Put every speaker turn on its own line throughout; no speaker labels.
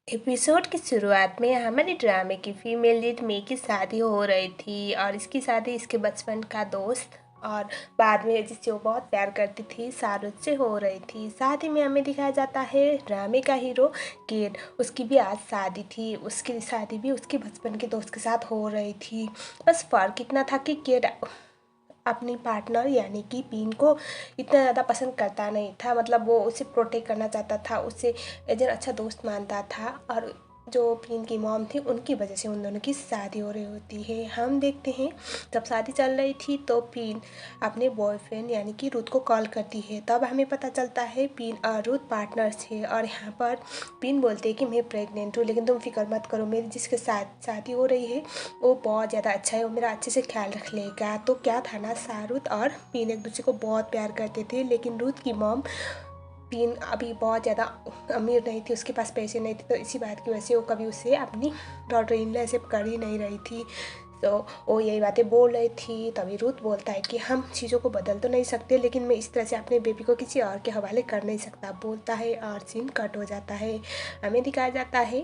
Episode की शुरुआत में हमारे ड्रामे की फीमेल लीड मे की शादी हो रही थी और इसकी शादी इसके बचपन का दोस्त और बाद में जिससे वो बहुत प्यार करती थी शाहरुख से हो रही थी। शादी में हमें दिखाया जाता है ड्रामे का हीरो केट, उसकी भी आज शादी थी। उसकी शादी भी उसके बचपन के दोस्त के साथ हो रही थी। बस फ़र्क इतना था कि केट अपनी पार्टनर यानी कि पीन को इतना ज़्यादा पसंद करता नहीं था। मतलब वो उसे प्रोटेक्ट करना चाहता था, उसे एज एन अच्छा दोस्त मानता था और जो पीन की मॉम थी उनकी वजह से उन दोनों की शादी हो रही होती है। हम देखते हैं जब शादी चल रही थी तो पीन अपने बॉयफ्रेंड यानी कि रुथ को कॉल करती है। तब हमें पता चलता है पीन और रुथ पार्टनर्स थे और यहाँ पर पीन बोलते हैं कि मैं प्रेग्नेंट हूँ, लेकिन तुम फिक्र मत करो, मेरी जिसके साथ शादी हो रही है वो बहुत ज़्यादा अच्छा है, वो मेरा अच्छे से ख्याल रख लेगा। तो क्या था ना, शाहरुख और पीन एक दूसरे को बहुत प्यार करते थे, लेकिन रुथ की मॉम पीन अभी बहुत ज़्यादा अमीर नहीं थी, उसके पास पैसे नहीं थे, तो इसी बात की वजह से वो कभी उसे अपनी डॉटर इन लॉ एक्सेप्ट कर ही नहीं रही थी। तो वो यही बातें बोल रही थी। तभी रुथ बोलता है कि हम चीज़ों को बदल तो नहीं सकते, लेकिन मैं इस तरह से अपने बेबी को किसी और के हवाले कर नहीं सकता, बोलता है और सीन कट हो जाता है। हमें दिखाया जाता है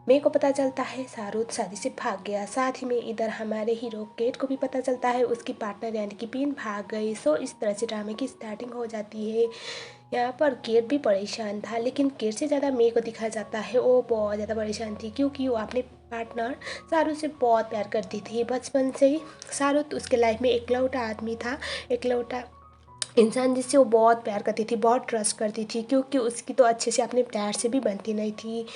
मे को पता चलता है शाहरुख शादी से भाग गया। साथ ही में इधर हमारे हीरो केट को भी पता चलता है उसकी पार्टनर यानी कि पीन भाग गई। सो इस तरह से ड्रामे की स्टार्टिंग हो जाती है। यहाँ पर केट भी परेशान था, लेकिन केट से ज़्यादा मे को दिखाया जाता है वो बहुत ज़्यादा परेशान थी, क्योंकि वो अपने पार्टनर शाहरुख से बहुत प्यार करती थी बचपन से ही। शाहरुख उसके लाइफ में एकलौता आदमी था, एकलौता इंसान जिससे वो बहुत प्यार करती थी, बहुत ट्रस्ट करती थी, क्योंकि उसकी तो अच्छे से अपने प्यार से भी बनती नहीं थी।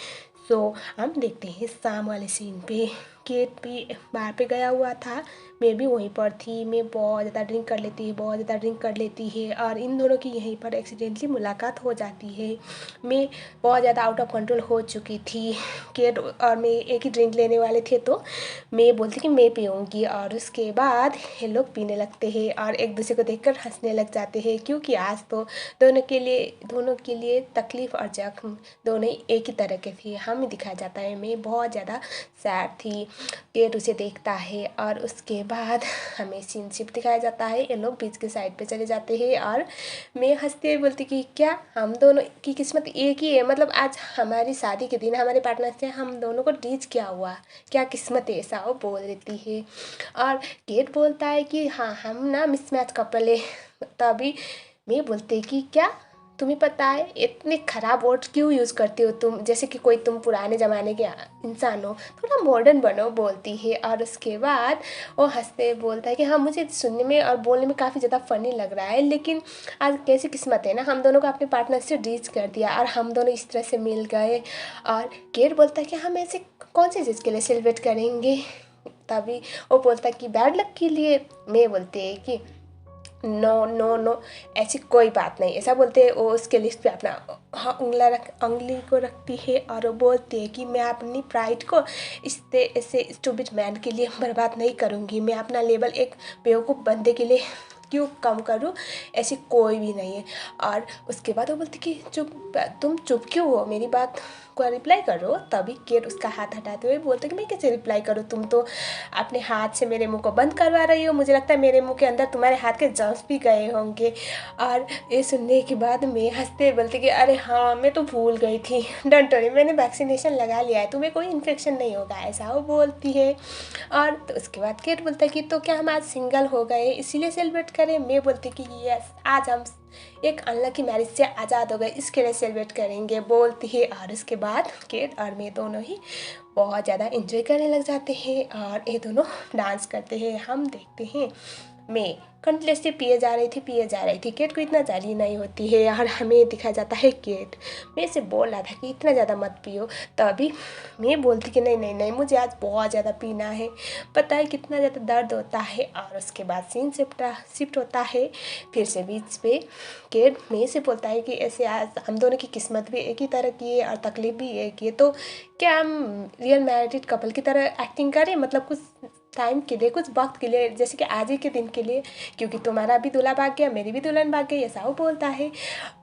सो हम देखते हैं शाम वाले सीन पे केट भी बाहर पे गया हुआ था, मैं भी वहीं पर थी। मैं बहुत ज़्यादा ड्रिंक कर लेती है, बहुत ज़्यादा ड्रिंक कर लेती है और इन दोनों की यहीं पर एक्सीडेंटली मुलाकात हो जाती है। मैं बहुत ज़्यादा आउट ऑफ कंट्रोल हो चुकी थी। केट और मैं एक ही ड्रिंक लेने वाले थे, तो मैं बोलती कि मैं पीऊँगी और उसके बाद ये लोग पीने लगते हैं और एक दूसरे को देखकर हंसने लग जाते हैं, क्योंकि आज तो दोनों के लिए तकलीफ़ और जख्म दोनों ही एक ही तरह के थे। हमें दिखाया जाता है मैं बहुत ज़्यादा सैड थी। केट उसे देखता है और उसके बाद हमें सीनशिप दिखाया जाता है। ये लोग बीच के साइड पे चले जाते हैं और मैं हंसते हुए बोलती कि क्या हम दोनों की किस्मत एक ही है, मतलब आज हमारी शादी के दिन हमारे पार्टनर से हम दोनों को डीज क्या हुआ, क्या किस्मत है, ऐसा वो बोल देती है। और केट बोलता है कि हाँ हम ना मिसमैच कपल है। तभी मैं बोलती कि क्या तुम्हें पता है इतने ख़राब वर्ड क्यों यूज़ करती हो तुम, जैसे कि कोई तुम पुराने ज़माने के इंसान हो, थोड़ा मॉडर्न बनो, बोलती है। और उसके बाद वो हंसते हुए बोलता है कि हाँ मुझे सुनने में और बोलने में काफ़ी ज़्यादा फ़नी लग रहा है, लेकिन आज कैसी किस्मत है ना, हम दोनों को अपने पार्टनर से डीच कर दिया और हम दोनों इस तरह से मिल गए। और केट बोलता है कि हम ऐसे कौन सी चीज़ के लिए सेलिब्रेट करेंगे। तभी वो बोलता है कि बैड लक के लिए। मैं बोलती है कि नो नो नो, ऐसी कोई बात नहीं, ऐसा बोलते हैं। वो उसके लिस्ट पे अपना हाँ उंगली को रखती है और वो बोलती है कि मैं अपनी प्राइड को ऐसे स्टूपिड मैन के लिए बर्बाद नहीं करूँगी, मैं अपना लेवल एक बेवकूफ़ बंदे के लिए क्यों कम करूँ, ऐसी कोई भी नहीं है। और उसके बाद वो बोलती कि तुम चुप क्यों हो, मेरी बात को रिप्लाई करो। तभी केट उसका हाथ हटाते हुए बोलते कि मैं कैसे रिप्लाई करूँ, तुम तो अपने हाथ से मेरे मुंह को बंद करवा रही हो, मुझे लगता है मेरे मुंह के अंदर तुम्हारे हाथ के जर्म्स भी गए होंगे। और ये सुनने के बाद मैं हंसते बोलती कि अरे हाँ मैं तो भूल गई थी, डोंट वरी मैंने वैक्सीनेशन लगा लिया है, तुम्हें कोई इन्फेक्शन नहीं होगा, ऐसा वो बोलती है। और तो उसके बाद केट बोलता है कि तो क्या हम आज सिंगल हो गए इसीलिए सेलिब्रेट करें। मैं बोलती कि यस, आज हम एक अनलकी मैरिज से आज़ाद हो गए, इसके लिए सेलिब्रेट करेंगे, बोलती है। और उसके बाद केट और मैं दोनों ही बहुत ज़्यादा इंजॉय करने लग जाते हैं और ये दोनों डांस करते हैं। हम देखते हैं मैं कंटिन्यूसली पिए जा रही थी। केट को इतना जारी नहीं होती है और हमें दिखाया जाता है केट मैं से बोल रहा था कि इतना ज़्यादा मत पियो, तभी मैं बोलती कि नहीं नहीं नहीं मुझे आज बहुत ज़्यादा पीना है, पता है कितना ज़्यादा दर्द होता है। और उसके बाद सीन शिफ्ट होता है फिर से बीच पे। केट मैं से बोलता है कि ऐसे आज हम दोनों की किस्मत भी एक ही तरह की है और तकलीफ भी एक ही है, तो क्या हम रियल मैरिड कपल की तरह एक्टिंग करें, मतलब कुछ टाइम के लिए, कुछ वक्त के लिए, जैसे कि आज ही के दिन के लिए, क्योंकि तुम्हारा भी दूल्हा भाग गया, मेरी भी दुल्हन भाग गई, ऐसा वो बोलता है।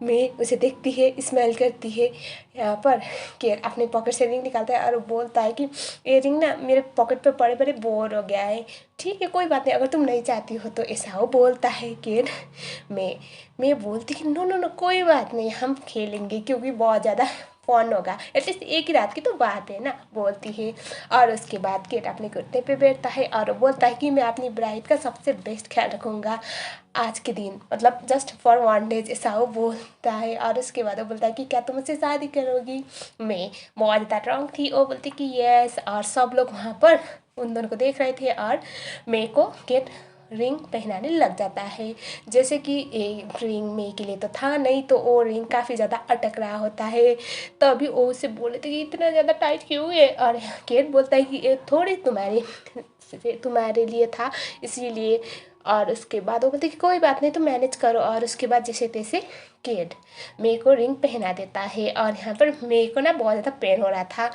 मैं उसे देखती है, स्मेल करती है। यहाँ पर कि अपने पॉकेट से रिंग निकालता है और बोलता है कि ये रिंग ना मेरे पॉकेट पे पड़े पड़े बोर हो गया है, ठीक है कोई बात नहीं, अगर तुम नहीं चाहती हो तो, ऐसा वो बोलता है कि मैं बोलती कि नो नो नो कोई बात नहीं हम खेलेंगे, क्योंकि बहुत ज़्यादा फ़न होगा, एटलीस्ट एक ही रात की तो बात है ना, बोलती है। और उसके बाद केट अपने कुर्ते पे बैठता है और बोलता है कि मैं अपनी ब्राइड का सबसे बेस्ट ख्याल रखूँगा आज के दिन, मतलब जस्ट फॉर 1 डेज, ऐसा वो बोलता है। और उसके बाद वो बोलता है कि क्या तुम मुझसे शादी करोगी। मैं बहुत ज़्यादा रॉन्ग थी, वो बोलती कि यस। और सब लोग वहाँ पर उन दोनों को देख रहे थे और मे को केट रिंग पहनाने लग जाता है। जैसे कि रिंग मे के लिए तो था नहीं, तो वो रिंग काफ़ी ज़्यादा अटक रहा होता है। तभी वो उसे बोले थे कि इतना ज़्यादा टाइट क्यों है, और केट बोलता है कि ये थोड़ी तुम्हारे लिए था, इसीलिए। और उसके बाद वो बोलते कि कोई बात नहीं, तुम मैनेज करो। और उसके बाद जैसे तैसे केट मे को रिंग पहना देता है। और यहाँ पर मे को ना बहुत ज़्यादा पेन हो रहा था।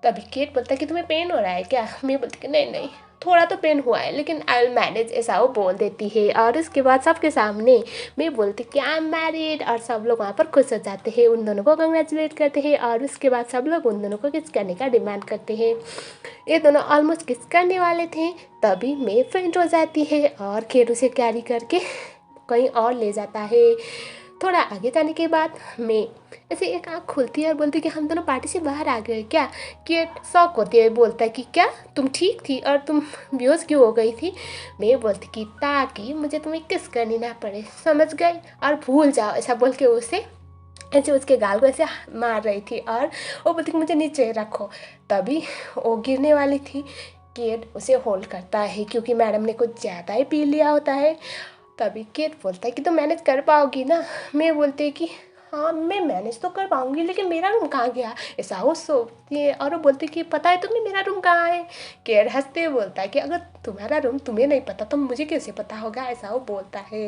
तभी केट बोलता है कि तुम्हें पेन हो रहा है क्या। मैं बोलती कि नहीं नहीं, थोड़ा तो पेन हुआ है, लेकिन आई विल मैनेज, ऐसा वो बोल देती है। और उसके बाद सबके सामने मैं बोलती कि आई एम मैरिड, और सब लोग वहाँ पर खुश हो जाते हैं, उन दोनों को कंग्रेचुलेट करते हैं। और उसके बाद सब लोग उन दोनों को किस करने का डिमांड करते हैं। ये दोनों ऑलमोस्ट किस करने वाले थे, तभी मे फेंट हो जाती है और केट उसे कैरी करके कहीं और ले जाता है। थोड़ा आगे जाने के बाद मैं ऐसे एक आँख खुलती है और बोलती है कि हम दोनों पार्टी से बाहर आ गए क्या। केट शॉक होती है, बोलता है कि क्या तुम ठीक थी और तुम बेहोश क्यों हो गई थी। मैं बोलती कि ताकि मुझे तुम्हें किस करनी ना पड़े, समझ गई, और भूल जाओ, ऐसा बोल के उसे ऐसे उसके गाल को ऐसे मार रही थी। और वो बोलती कि मुझे नीचे रखो। तभी वो गिरने वाली थी। केट उसे होल्ड करता है क्योंकि मैडम ने कुछ ज़्यादा ही पी लिया होता है। तभी केट बोलता है कि तुम मैनेज कर पाओगी ना। मैं बोलती है कि हाँ मैं मैनेज तो कर पाऊंगी, लेकिन मेरा रूम कहाँ गया, ऐसा वो सोचती है। और वो बोलती है कि पता है तुम्हें मेरा रूम कहाँ है। केट हंसते हुए बोलता है कि अगर तुम्हारा रूम तुम्हें नहीं पता तो मुझे कैसे पता होगा, ऐसा वो बोलता है।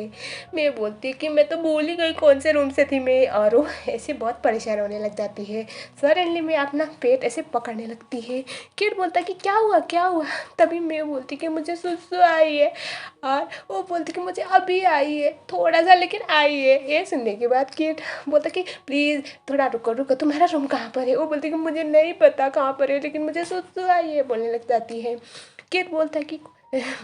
मैं बोलती है कि मैं तो भूल ही गई कौन से रूम से थी मैं। और वो ऐसे बहुत परेशान होने लग जाती है। सडनली मैं अपना पेट ऐसे पकड़ने लगती है। केट बोलता है कि क्या हुआ क्या हुआ। तभी मैं बोलती कि मुझे सुसु आई है। और वो बोलती कि मुझे अभी आई है, थोड़ा सा लेकिन आई है। ये सुनने के बाद केट बोलता कि प्लीज़ थोड़ा रुको रुको, तुम्हारा रूम कहाँ पर है। वो बोलती कि मुझे नहीं पता कहाँ पर है, लेकिन मुझे सुसु आई है, बोलने लग जाती है। केट बोलता है कि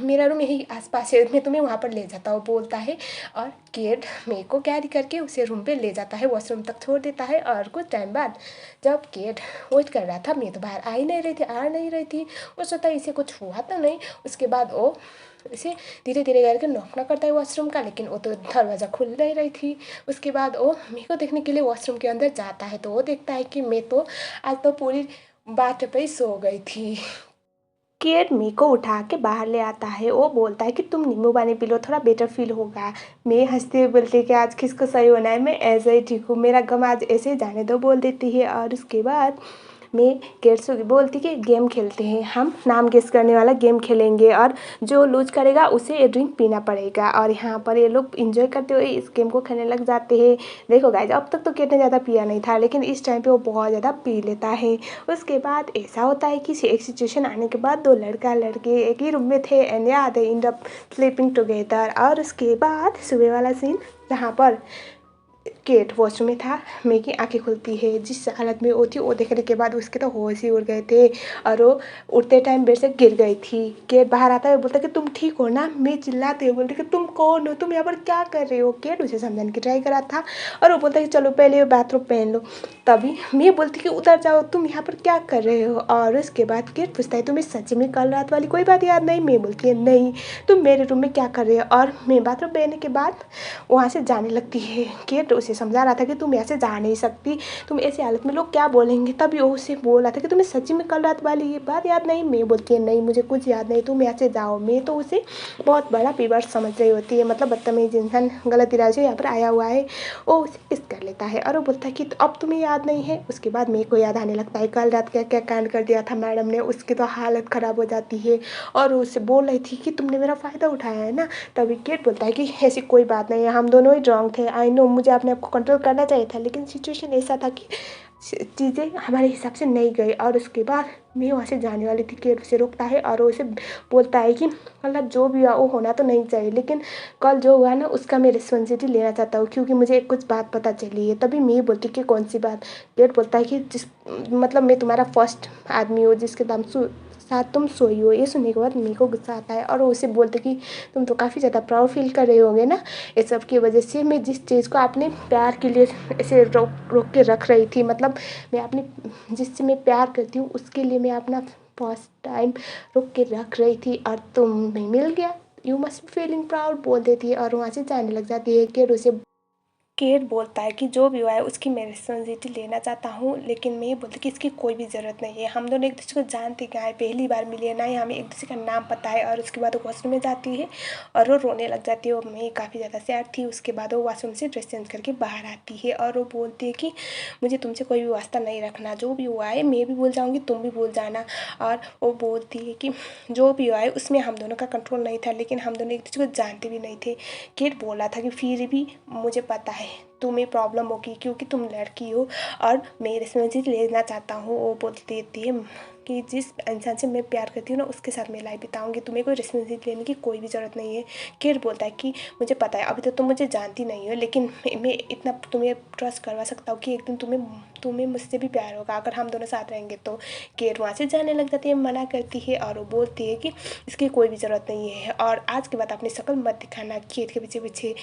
मेरा रूम यही आसपास है, मैं तुम्हें वहाँ पर ले जाता हूँ, बोलता है। और केट मे को कैरी करके उसे रूम पे ले जाता है, वॉशरूम तक छोड़ देता है। और कुछ टाइम बाद जब केट वेट कर रहा था, मैं तो बाहर आ नहीं रही थी, वो सोचता है इसे कुछ हुआ तो नहीं। उसके बाद वो इसे धीरे धीरे करके नॉक ना करता है वॉशरूम का, लेकिन वो तो दरवाज़ा खुल नहीं रही थी। उसके बाद वो मे को देखने के लिए वॉशरूम के अंदर जाता है, तो वो देखता है कि मैं तो आज तो पूरी बात पे ही सो गई थी। केट मी को उठा के बाहर ले आता है। वो बोलता है कि तुम नींबू पानी पी लो, थोड़ा बेटर फील होगा। मैं हंसते हुए बोलती है कि आज किसको सही होना है, मैं ऐसे ही ठीक हूँ, मेरा गम आज ऐसे ही जाने दो, बोल देती है। और उसके बाद मैं केट से बोलती कि गेम खेलते हैं, हम नाम गेस करने वाला गेम खेलेंगे, और जो लूज करेगा उसे ये ड्रिंक पीना पड़ेगा। और यहाँ पर ये लोग इंजॉय करते हुए इस गेम को खेलने लग जाते हैं। देखो गाइज, अब तक तो केट ने ज़्यादा पिया नहीं था, लेकिन इस टाइम पे वो बहुत ज़्यादा पी लेता है। उसके बाद ऐसा होता है कि एक सिचुएशन आने के बाद दो लड़का लड़के एक ही रूम में थे, एंड या दे एंड अप स्लीपिंग टुगेदर। और उसके बाद सुबह वाला सीन जहाँ पर केट वॉशरूम में था, मे की आंखें खुलती है। जिस हालत में वो थी वो देखने के बाद उसके तो होश ही उड़ गए थे, और वो उठते टाइम बेड से गिर गई थी। केट बाहर आता है, बोलता कि तुम ठीक हो ना। मैं चिल्लाते हुए बोलती कि तुम कौन हो, तुम यहाँ पर क्या कर रहे हो। केट उसे समझाने की ट्राई करा था, और वो बोलता कि चलो पहले बाथरूम पहन लो। तभी मैं बोलती कि उतर जाओ, तुम यहाँ पर क्या कर रहे हो। और उसके बाद केट पूछता है तुम्हें सच में कल रात वाली कोई बात याद नहीं। मैं बोलती है नहीं, तुम मेरे रूम में क्या कर रहे हो। और मैं बाथरूम पहनने के बाद वहाँ से जाने लगती है। केट उसे समझा रहा था कि तुम ऐसे जा नहीं सकती, तुम ऐसी हालत में लोग क्या बोलेंगे। तभी वो उसे बोल रहा था कि तुम्हें सच्ची में कल रात वाली ये बात याद नहीं। मैं बोलती है नहीं, मुझे कुछ याद नहीं, तुम ऐसे जाओ। मैं तो उसे बहुत बड़ा पीवर समझ रही होती है, मतलब बदतमीज इंसान, गलत इरादे से यहाँ पर आया हुआ है। वो उसे किस कर लेता है और वो बोलता है कि तो अब तुम्हें याद नहीं है। उसके बाद मेरे को याद आने लगता है कल रात क्या क्या कांड कर दिया था मैडम ने। उसकी तो हालत ख़राब हो जाती है, और उससे बोल रही थी कि तुमने मेरा फ़ायदा उठाया है ना। तभी केट बोलता है कि ऐसी कोई बात नहीं है, हम दोनों ही रॉन्ग थे। आई नो, मुझे अपने आप को कंट्रोल करना चाहिए था, लेकिन सिचुएशन ऐसा था कि चीज़ें हमारे हिसाब से नहीं गई। और उसके बाद मैं वहाँ से जाने वाली थी, केट उसे रोकता है और उसे बोलता है कि मतलब जो भी हुआ वो होना तो नहीं चाहिए, लेकिन कल जो हुआ ना उसका मैं रिस्पॉन्सिबिलिटी लेना चाहता हूँ, क्योंकि मुझे कुछ बात पता चली है। तभी मैं बोलती कि कौन सी बात। केट बोलता है कि जिस मतलब मैं तुम्हारा फर्स्ट आदमी हूँ जिसके नाम साथ तुम सोई हो। ये सुनने के बाद मे को गुस्सा आता है और वो उसे बोलते कि तुम तो काफ़ी ज़्यादा प्राउड फील कर रहे होगे ना, इस सब की वजह से। मैं जिस चीज़ को आपने प्यार के लिए ऐसे रोक रोक के रख रही थी, मतलब मैं अपनी जिससे मैं प्यार करती हूँ उसके लिए मैं अपना फर्स्ट टाइम रुक के रख रही थी और तुम्हें मिल गया। You must be feeling proud बोल देती है और वहाँ से जाने लग जाती है। कि उसे केट बोलता है कि जो भी हुआ है उसकी मैं रिस्पॉन्सिबिलिटी लेना चाहता हूँ, लेकिन मैं ये बोलती कि इसकी कोई भी ज़रूरत नहीं है। हम दोनों एक दूसरे को जानते क्या है, पहली बार मिले हैं, ना ही हमें एक दूसरे का नाम पता है। और उसके बाद वो वॉशरूम में जाती है और वो रोने लग जाती है और मैं काफ़ी ज़्यादा सैड थी। उसके बाद वो वॉशरूम से ड्रेस चेंज करके बाहर आती है और वो बोलती है कि मुझे तुमसे कोई भी वास्ता नहीं रखना, जो भी हुआ है मैं भी भूल जाऊँगी, तुम भी भूल जाना। और वो बोलती है कि जो भी हुआ है उसमें हम दोनों का कंट्रोल नहीं था, लेकिन हम दोनों एक दूसरे को जानते भी नहीं थे। केट बोला था कि फिर भी मुझे पता है तुम्हें प्रॉब्लम होगी क्योंकि तुम लड़की हो और मैं रिस्पॉन्सिबिलिटी लेना चाहता हूँ। वो बोल देती है कि जिस इंसान से मैं प्यार करती हूँ ना उसके साथ मैं लाइफ बिताऊंगी, तुम्हें कोई रिस्पॉन्सिबिलिटी लेने की कोई भी ज़रूरत नहीं है। किड बोलता है कि मुझे पता है अभी तो तुम मुझे जानती नहीं हो, लेकिन मैं इतना तुम्हें ट्रस्ट करवा सकता हूँ कि एक दिन तुम्हें मुझसे भी प्यार होगा अगर हम दोनों साथ रहेंगे तो। किड वहाँ से जाने लग जाती है, मना करती है और वो बोलती है कि इसकी कोई भी ज़रूरत नहीं है और आज के बाद अपनी शक्ल मत दिखाना। किड के पीछे पीछे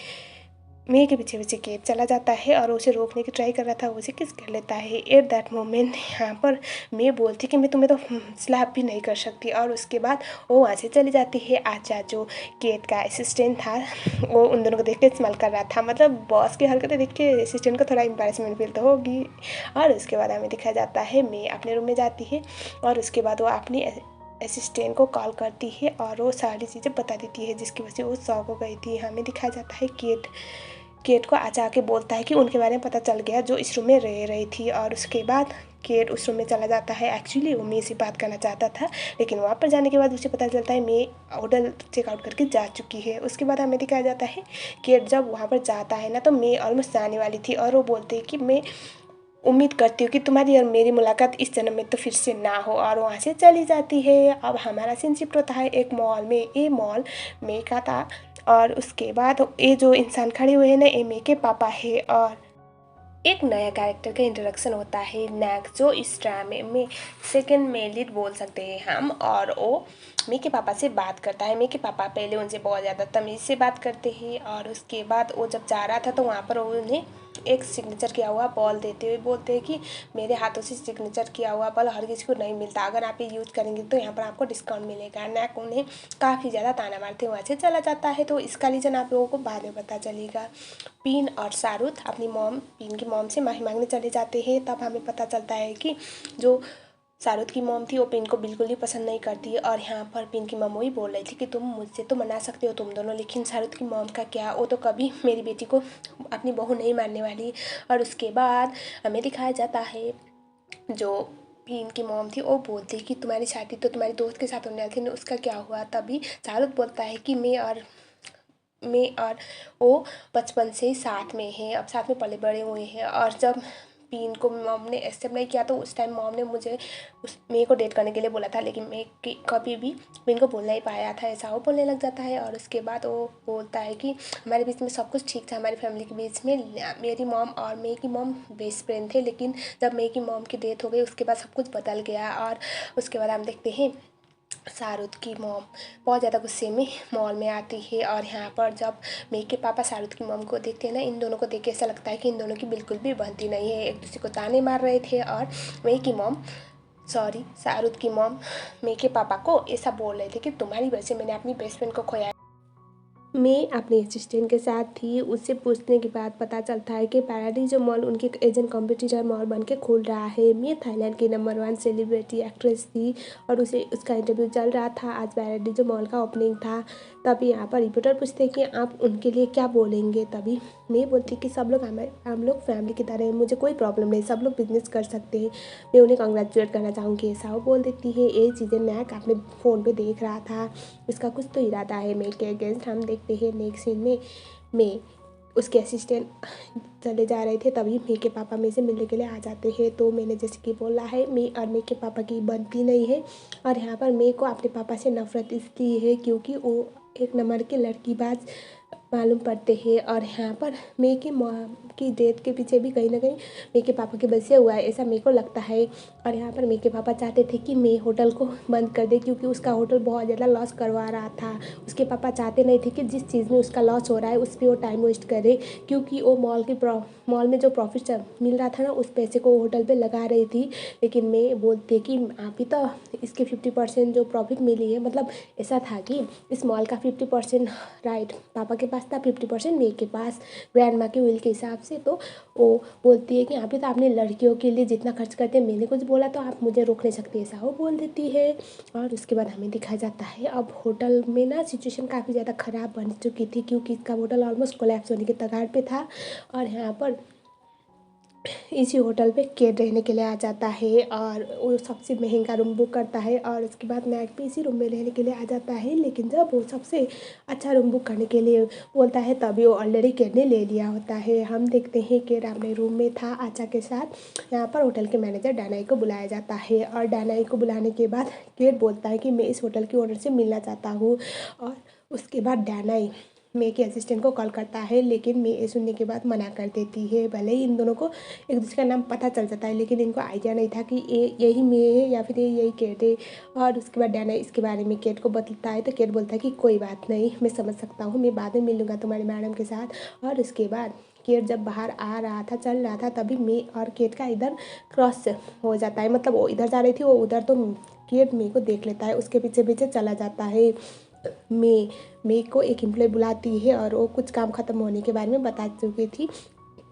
मे के पीछे पीछे केट चला जाता है और उसे रोकने की ट्राई कर रहा था, उसे किस कर लेता है। एट दैट मोमेंट यहाँ पर मे बोलती कि मैं तुम्हें तो स्लैप भी नहीं कर सकती और उसके बाद वो वहाँ से चली जाती है। आचा जो केट का असिस्टेंट था वो उन दोनों को देख के स्मेल कर रहा था, मतलब बॉस की हरकतें देख के असिस्टेंट को थोड़ा एम्बैरेसमेंट फील तो होगी। और उसके बाद हमें दिखाया जाता है मे अपने रूम में जाती है और उसके बाद वो अपनी असिस्टेंट को कॉल करती है और वो सारी चीज़ें बता देती है जिसकी वजह से वो शॉक हो गई थी। हमें दिखाया जाता है केट को आचा के बोलता है कि उनके बारे में पता चल गया जो इस रूम में रह रही थी। और उसके बाद केट उस रूम में चला जाता है। एक्चुअली वो मे से बात करना चाहता था, लेकिन वहाँ पर जाने के बाद उसे पता चलता है मे होटल चेकआउट करके जा चुकी है। उसके बाद हमें दिखाया जाता है केट जब वहाँ पर जाता है ना तो मे ऑलमोस्ट जाने वाली थी और वो बोलते हैं कि मैं उम्मीद करती हूँ कि तुम्हारी और मेरी मुलाकात इस जन्म में तो फिर से ना हो। और वहाँ से चली जाती है। अब हमारा सीन शिफ्ट होता है एक मॉल में। ये मॉल मे का था और उसके बाद ये जो इंसान खड़े हुए हैं ना ये मे के पापा है और एक नया कैरेक्टर का इंट्रोडक्शन होता है नैक, जो इस ड्रामे में सेकंड मेन लीड बोल सकते हैं हम। और वो मे के पापा से बात करता है। मे के पापा पहले उनसे बहुत ज़्यादा तमीज़ से बात करते हैं और उसके बाद वो जब जा रहा था तो वहाँ पर उन्हें एक सिग्नेचर किया हुआ बॉल देते हुए बोलते हैं कि मेरे हाथों से सिग्नेचर किया हुआ बॉल हर किसी को नहीं मिलता, अगर आप ये यूज़ करेंगे तो यहाँ पर आपको डिस्काउंट मिलेगा। नैक उन्हें काफ़ी ज़्यादा ताना मारते हुए वहाँ से चला जाता है। तो इसका रीज़न आप लोगों को बाद में पता चलेगा। पीन और शाहरुख अपनी पीन की मॉम से माफ़ी मांगने चले जाते हैं। तब हमें पता चलता है कि जो शाहरुख की मॉम थी वो पिन को बिल्कुल भी पसंद नहीं करती है और यहाँ पर पिन की मॉम वही बोल रही थी कि तुम मुझसे तो मना सकते हो तुम दोनों, लेकिन शाहरुख की मॉम का क्या, वो तो कभी मेरी बेटी को अपनी बहू नहीं मानने वाली। और उसके बाद हमें दिखाया जाता है जो पिन की मॉम थी वो बोलती कि तुम्हारी शादी तो तुम्हारी दोस्त के साथ होने वाली थी, उसका क्या हुआ। तभी शाहरुख बोलता है कि मैं और वो बचपन से ही साथ में हैं, अब साथ में पले बड़े हुए हैं। और जब पीन को मॉम ने एक्सेप्ट नहीं किया तो उस टाइम मॉम ने मुझे उस मे को डेट करने के लिए बोला था, लेकिन मैं कभी भी पीन को बोल नहीं पाया था, ऐसा वो बोलने लग जाता है। और उसके बाद वो बोलता है कि हमारे बीच में सब कुछ ठीक था, हमारी फैमिली के बीच में मेरी मॉम और मे की मॉम बेस्ट फ्रेंड थे, लेकिन जब मे की मॉम की डेथ हो गई उसके बाद सब कुछ बदल गया। और उसके बाद हम देखते हैं शाहरुख की मॉम बहुत ज़्यादा गुस्से में मॉल में आती है और यहाँ पर जब मे के पापा शाहरुख की मॉम को देखते हैं ना, इन दोनों को देख के ऐसा लगता है कि इन दोनों की बिल्कुल भी बनती नहीं है, एक दूसरे को ताने मार रहे थे। और मे की मॉम शाहरुख की मॉम मे के पापा को ऐसा बोल रहे थे कि तुम्हारी वजह से मैंने अपनी बेस्ट फ्रेंड को खोया। मैं अपने असिस्टेंट के साथ थी, उससे पूछने के बाद पता चलता है कि पैराडीजो मॉल उनके एजेंट कॉम्पिटिटर मॉल बन के खुल रहा है। मैं थाईलैंड की नंबर 1 सेलिब्रिटी एक्ट्रेस थी और उसका इंटरव्यू चल रहा था, आज पैराडीजो मॉल का ओपनिंग था। तभी यहाँ पर रिपोर्टर पूछते हैं कि आप उनके लिए क्या बोलेंगे। तभी मैं बोलती कि सब लोग हम लोग फैमिली की तरह हैं, मुझे कोई प्रॉब्लम नहीं, सब लोग बिजनेस कर सकते हैं, मैं उन्हें कॉन्ग्रेचुलेट करना चाहूँगी, ऐसा वो बोल देती है। ये चीज़ें नैक अपने फ़ोन पे देख रहा था, इसका कुछ तो इरादा है मे के अगेंस्ट। हम देखते हैं नेक्स्ट सीन में मे उसके असिस्टेंट चले जा रहे थे, तभी मे के पापा मे से मिलने के लिए आ जाते हैं। तो मैंने जैसे कि बोला है मे और मे के पापा की बनती नहीं है और यहाँ पर मे को अपने पापा से नफरत इसलिए है क्योंकि वो एक नंबर के लड़कीबाज मालूम पड़ते हैं। और यहाँ पर मे की की डेथ के पीछे भी कहीं ना कहीं मे के पापा की वजह से हुआ है, ऐसा मेरे को लगता है। और यहाँ पर मे के पापा चाहते थे कि मे होटल को बंद कर दे, क्योंकि उसका होटल बहुत ज़्यादा लॉस करवा रहा था। उसके पापा चाहते नहीं थे कि जिस चीज़ में उसका लॉस हो रहा है उस पर वो टाइम वेस्ट करे, क्योंकि वो मॉल में जो प्रॉफिट मिल रहा था ना, उस पैसे को होटल पे लगा रही थी। लेकिन मैं बोलती है कि आप ही तो इसके 50% जो प्रॉफिट मिली है, मतलब ऐसा था कि इस मॉल का 50% राइट पापा के पास था, 50% मेरे के पास ग्रैंड माँ के विल के हिसाब से। तो वो बोलती है कि आप ही तो आपने लड़कियों के लिए जितना खर्च करते हैं, मैंने कुछ बोला तो आप मुझे रोक नहीं सकती, ऐसा वो बोल देती है। और उसके बाद हमें दिखाया जाता है अब होटल में ना सिचुएशन काफ़ी ज़्यादा ख़राब बन चुकी थी, क्योंकि इसका होटल ऑलमोस्ट कोलैप्स होने के कगार पे था। और यहाँ पर इसी होटल पे केट रहने के लिए आ जाता है, और वो सबसे महंगा रूम बुक करता है। और उसके बाद मैक भी इसी रूम में रहने के लिए आ जाता है। लेकिन जब वो सबसे अच्छा रूम बुक करने के लिए बोलता है, तभी वो ऑलरेडी केट ने ले लिया होता है। हम देखते हैं केट अपने रूम में था आचा के साथ। यहाँ पर होटल के मैनेजर डानाई को बुलाया जाता है, और डानाई को बुलाने के बाद केट बोलता है कि मैं इस होटल के ओनर से मिलना चाहता हूँ। और उसके बाद डानाई मे के असिस्टेंट को कॉल करता है, लेकिन मे ये सुनने के बाद मना कर देती है। भले ही इन दोनों को एक दूसरे का नाम पता चल जाता है, लेकिन इनको आइडिया नहीं था कि ये यही मे है या फिर ये यही केट है। और उसके बाद डायना इसके बारे में केट को बताता है, तो केट बोलता है कि कोई बात नहीं, मैं समझ सकता हूँ, मैं बाद में मिलूँगा तुम्हारे मैडम के साथ। और उसके बाद केट जब बाहर आ रहा था, चल रहा था, तभी मे और केट का इधर क्रॉस हो जाता है। मतलब वो इधर जा रही थी, वो उधर, तो केट मे को देख लेता है, उसके पीछे पीछे चला जाता है। मे को एक एम्प्लॉय बुलाती है, और वो कुछ काम ख़त्म होने के बारे में बता चुकी थी।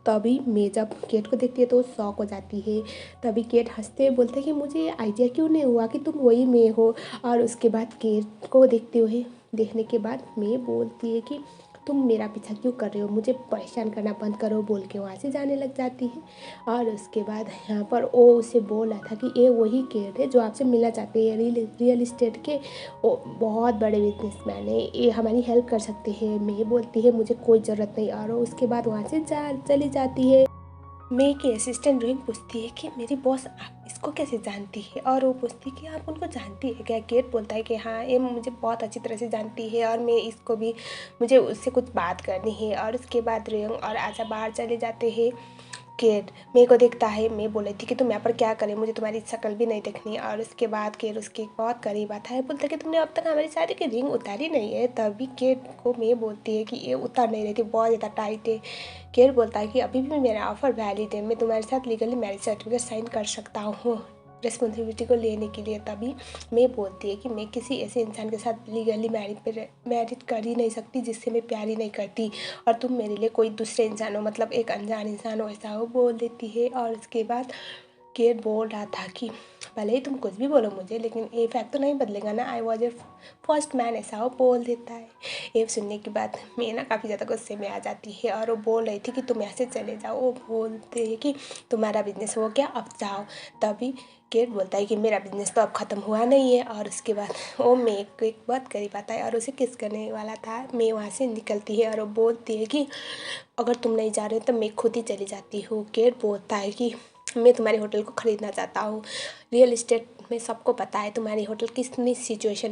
तभी मे जब केट को देखती है तो वो शॉक हो जाती है। तभी केट हंसते हुए बोलते हैं कि मुझे आइडिया क्यों नहीं हुआ कि तुम वही मे हो। और उसके बाद केट को देखने के बाद मे बोलती है कि तुम मेरा पीछा क्यों कर रहे हो, मुझे परेशान करना बंद करो, बोल के वहाँ से जाने लग जाती है। और उसके बाद यहाँ पर वो उसे बोल रहा था कि ये वही केट है जो आपसे मिलना चाहते हैं, रियल इस्टेट के वो बहुत बड़े बिजनेसमैन है, ये हमारी हेल्प कर सकते हैं। मे बोलती है मुझे कोई ज़रूरत नहीं, और उसके बाद वहाँ से चली जाती है। मे की असिस्टेंट रोइंग पूछती है कि मेरी बॉस आप इसको कैसे जानती है, और वो पूछती है कि आप उनको जानती है क्या। केट बोलता है कि हाँ, ये मुझे बहुत अच्छी तरह से जानती है, और मैं इसको भी, मुझे उससे कुछ बात करनी है। और उसके बाद रोइंग और आशा बाहर चले जाते हैं। केट मे को देखता है, मैं बोल रही थी कि तुम यहाँ पर क्या करें, मुझे तुम्हारी शक्ल भी नहीं देखनी। और उसके बाद केट उसके बहुत करीब आता है, बोलता है कि तुमने अब तक हमारी शादी की रिंग उतारी नहीं है। तभी केट को मे बोलती है कि ये उतार नहीं रही थी, बहुत ज़्यादा टाइट है। केट बोलता है कि अभी भी मेरा ऑफर वैलिड है, मैं तुम्हारे साथ लीगली मैरिज सर्टिफिकेट साइन कर सकता हूँ रिस्पॉन्सिबिलिटी को लेने के लिए। तभी मैं बोलती है कि मैं किसी ऐसे इंसान के साथ लीगली मैरिज कर ही नहीं सकती जिससे मैं प्यार ही नहीं करती, और तुम मेरे लिए कोई दूसरे इंसान हो, मतलब एक अनजान इंसान हो, ऐसा वो बोल देती है। और उसके बाद केट बोल रहा था कि भले ही तुम कुछ भी बोलो मुझे, लेकिन ये फैक्ट तो नहीं बदलेगा ना, I was a first man, ऐसा वो बोल देता है। ये सुनने के बाद मैं ना काफ़ी ज़्यादा गुस्से में आ जाती है, और वो बोल रही थी कि तुम यहाँ से चले जाओ। वो बोलते हैं कि तुम्हारा बिजनेस हो गया, अब जाओ। तभी केट बोलता है कि मेरा बिजनेस तो अब ख़त्म हुआ नहीं है। और उसके बाद वो मे को एक बात करीब आता है, और उसे किस करने वाला था। मे वहाँ से निकलती है, और वो बोलती है कि अगर तुम नहीं जा रहे हो तो मैं खुद ही चली जाती हूँ। केट बोलता है कि मैं तुम्हारे होटल को ख़रीदना चाहता हूँ, रियल इस्टेट में सबको पता है तुम्हारी होटल कितनी सिचुएशन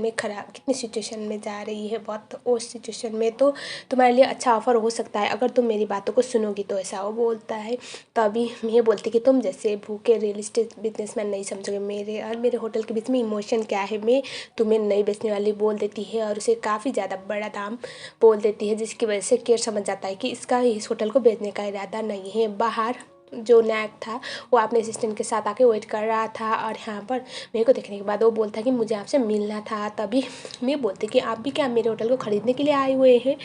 में जा रही है, बहुत उस सिचुएशन में तो तुम्हारे लिए अच्छा ऑफ़र हो सकता है अगर तुम मेरी बातों को सुनोगी तो, ऐसा वो बोलता है। तभी मैं बोलती कि तुम जैसे भूखे रियल इस्टेट बिजनेसमैन नहीं समझोगे मेरे और मेरे होटल के बीच में इमोशन क्या है। मैं तुम्हें नहीं बेचने वाली बोल देती है, और उसे काफ़ी ज़्यादा बड़ा दाम बोल देती है, जिसकी वजह से केट समझ जाता है कि इसका इस होटल को बेचने का इरादा नहीं है। बाहर जो नैक था वो अपने असिस्टेंट के साथ आके वेट कर रहा था, और यहाँ पर मेरे को देखने के बाद वो बोलता कि मुझे आपसे मिलना था। तभी मैं बोलती कि आप भी क्या मेरे होटल को ख़रीदने के लिए आए हुए हैं।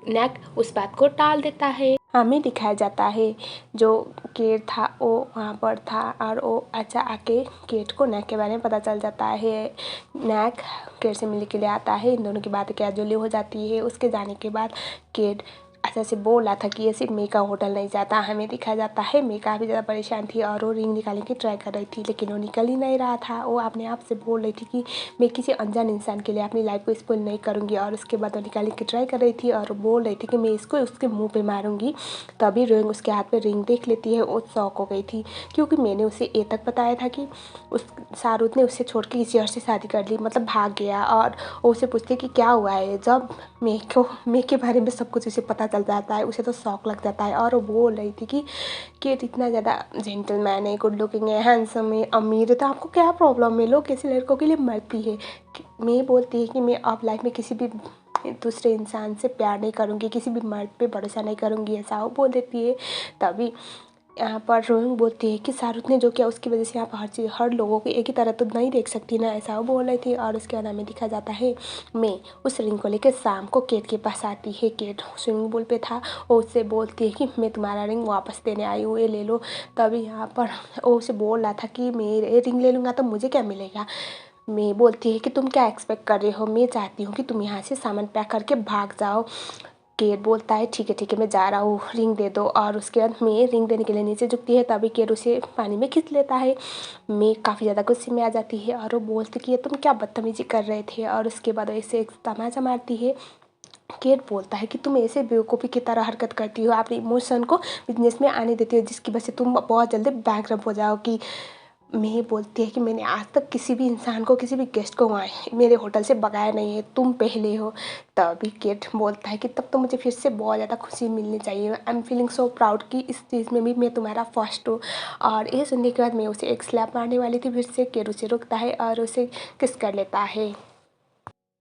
नैक उस बात को टाल देता है। हमें दिखाया जाता है जो केट था वो वहाँ पर था, और वो अच्छा आके केट को नैक के बारे में पता चल जाता है। नैक केट से मिलने के लिए आता है, इन दोनों की बातें कैजुअली हो जाती है। उसके जाने के बाद केट अच्छा से बोला था कि ये सिर्फ मे का होटल नहीं जाता, हमें दिखा जाता है। मे काफ़ी ज़्यादा परेशान थी और वो रिंग निकालने की ट्राई कर रही थी, लेकिन वो निकल ही नहीं रहा था। वो अपने आप से बोल रही थी कि मैं किसी अनजान इंसान के लिए अपनी लाइफ को स्पॉइल नहीं करूँगी, और उसके बाद वो निकालने की ट्राई कर रही थी और बोल रही थी कि मैं इसको उसके मुँह पर मारूँगी। तभी रिंग उसके हाथ में रिंग देख लेती है। वो शॉक हो गई थी, क्योंकि मैंने उसे ये तक बताया था कि उस शाहरुख ने उससे छोड़ के किसी और से शादी कर ली, मतलब भाग गया। और वो उसे पूछती कि क्या हुआ है। जब मे के बारे में सब कुछ उसे पता चल जाता है, उसे तो शौक लग जाता है। और वो बोल रही थी कि केट इतना ज़्यादा जेंटलमैन है, गुड लुकिंग है, हैंडसम है, अमीर है, तो आपको क्या प्रॉब्लम है, लोग ऐसे लड़कों के लिए मरती है। मैं बोलती है कि मैं अब लाइफ में किसी भी दूसरे इंसान से प्यार नहीं करूँगी, किसी भी मर्द पे भरोसा नहीं करूँगी, ऐसा वो बोल देती है। तभी यहाँ पर रोहिंग बोलती है कि शाहरुख ने जो किया उसकी वजह से यहाँ पर हर लोगों को एक ही तरह तो नहीं देख सकती ना, ऐसा वो बोल रही थी। और उसके बाद हमें दिखा जाता है मैं उस रिंग को लेकर शाम को केट के पास आती है। केट स्विमिंग पूल पे था, वो उससे बोलती है कि मैं तुम्हारा रिंग वापस देने आई हूँ, ये ले लो। तभी यहाँ पर वो उसे बोल रहा था कि मैं ये रिंग ले लूँगा तो मुझे क्या मिलेगा। मैं बोलती है कि तुम क्या एक्सपेक्ट कर रहे हो, मैं चाहती हूँ कि तुम यहाँ से सामान पैक करके भाग जाओ। केट बोलता है ठीक है मैं जा रहा हूँ, रिंग दे दो। और उसके बाद मैं रिंग देने के लिए नीचे झुकती है, तभी केट उसे पानी में खींच लेता है। मैं काफ़ी ज़्यादा गुस्से में आ जाती है और वो बोलती कि ये तुम क्या बदतमीजी कर रहे थे। और उसके बाद ऐसे एक तमाचा मारती है। केट बोलता है कि तुम ऐसे बेवकूफ़ी की तरह हरकत करती हो, अपने इमोशन को बिजनेस में आने देती हो, जिसकी वजह से तुम बहुत जल्दी बैंकरप्ट हो जाओगी। मैं बोलती है कि मैंने आज तक किसी भी इंसान को, किसी भी गेस्ट को वहाँ मेरे होटल से भगाया नहीं है, तुम पहले हो। तभी केट बोलता है कि तब तो मुझे फिर से बहुत ज़्यादा खुशी मिलनी चाहिए। I am feeling so proud कि इस चीज़ में भी मैं तुम्हारा फर्स्ट हूँ। और ये सुनने के बाद मैं उसे एक स्लैप मारने वाली थी, फिर से केट उसे रुकता है और उसे किस कर लेता है।